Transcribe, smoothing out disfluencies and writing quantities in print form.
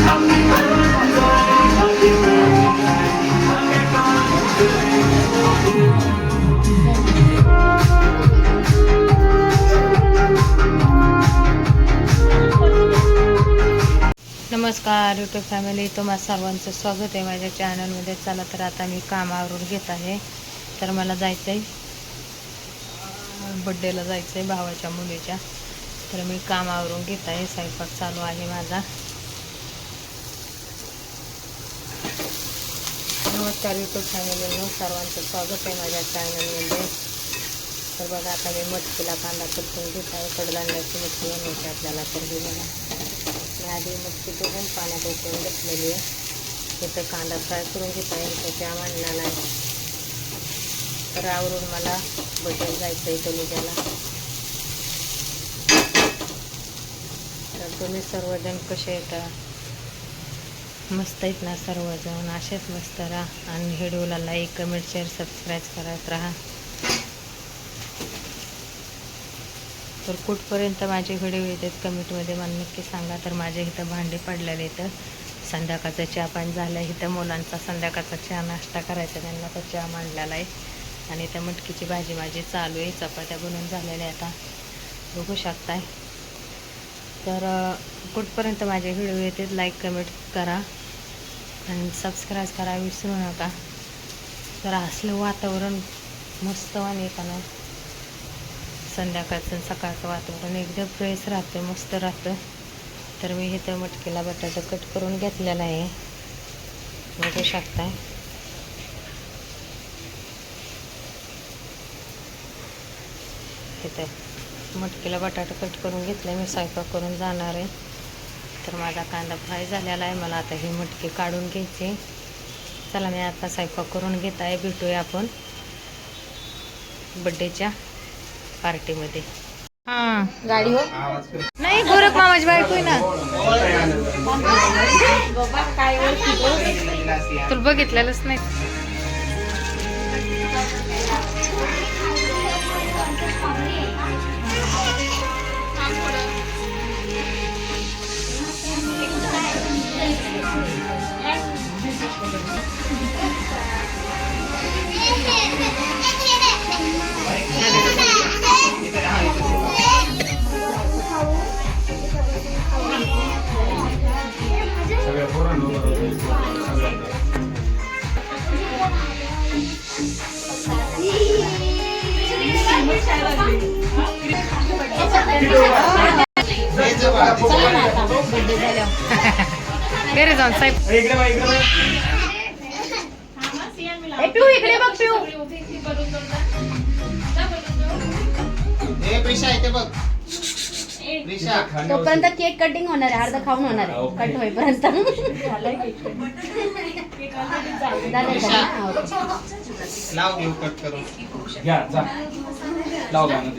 नमस्कार YouTube family, तुम्हा सर्वांचं स्वागत आहे माझ्या चॅनलमध्ये. चला तर आता मी कामावरून घेत आहे. तर मला जायचं आहे बड्डेला, जायचं आहे भावाच्या मुलीच्या. तर मी कामावरून घेत आहे, स्वयंपाक चालू आहे माझा. नमस्कार यूट्यूब फॅमिलीनं सर्वांचं स्वागत आहे माझ्या चॅनलमध्ये. तर बघा आता मी मटकीला कांदा कुटून घेत आहे. कडधान्याची मटकी बनवायची आपल्याला. तर ही बघा मी आधी मटकी धुवून पाण्यात उकळून घेतलेली आहे. तिथं कांदा फ्राय करून घेत आहे, त्याच्या आणलेला आहे. तर आवरून मला बड्डेला जायचं आहे कलिजाला. तर तुम्ही सर्वजण कसे येतात? मस्त आहेत ना सर्वजण? असेच मस्त राहा आणि व्हिडिओला लाईक कमेंट शेअर सबस्क्राईब करत राहा. तर कुठपर्यंत माझे व्हिडिओ येतात कमेंटमध्ये मला नक्की सांगा. तर माझ्या इथं भांडे पडलेले, तर संध्याकाळचा चहा पाणी झालं. इथं मुलांचा संध्याकाळचा चहा नाश्ता करायचा, त्यांना तर चहा मांडलेला आहे. आणि इथं मटकीची भाजी माझी चालू आहे. चपात्या बनवून झालेल्या आता बघू शकताय. तर कुठपर्यंत माझे व्हिडिओ येतात लाईक कमेंट करा आणि सबस्क्राईब करा विसरू नका. तर असलं वातावरण मस्त वाण येताना संध्याकाळचं सकाळचं वातावरण एकदम फ्रेश राहतं, मस्त राहतं. तर मी इथं मटकीला बटाटा कट करून घेतलेला आहे, बघू शकताय. इथं मटकीला बटाटा कट करून घेतला, मी स्वयंपाक करून जाणार आहे. तर माझा कांदा फ्राय झालेला आहे. मला आता ही मटकी काढून घ्यायची. चला मी आता स्वयंपाक करून घेत आहे. भेटूया आपण बड्डेच्या पार्टीमध्ये. हां गाडी हो नाही, गोरख मामाची बायको आहे ना. तुला बघितलेलंच नाही. घरी जाऊन साहेब इकडे बघ तोपर्यंत केक कटिंग होणार आहे, अर्धा खाऊन होणार आहे कट होईपर्यंत. लाव घेऊ कट करून घ्या जा लाव गाणं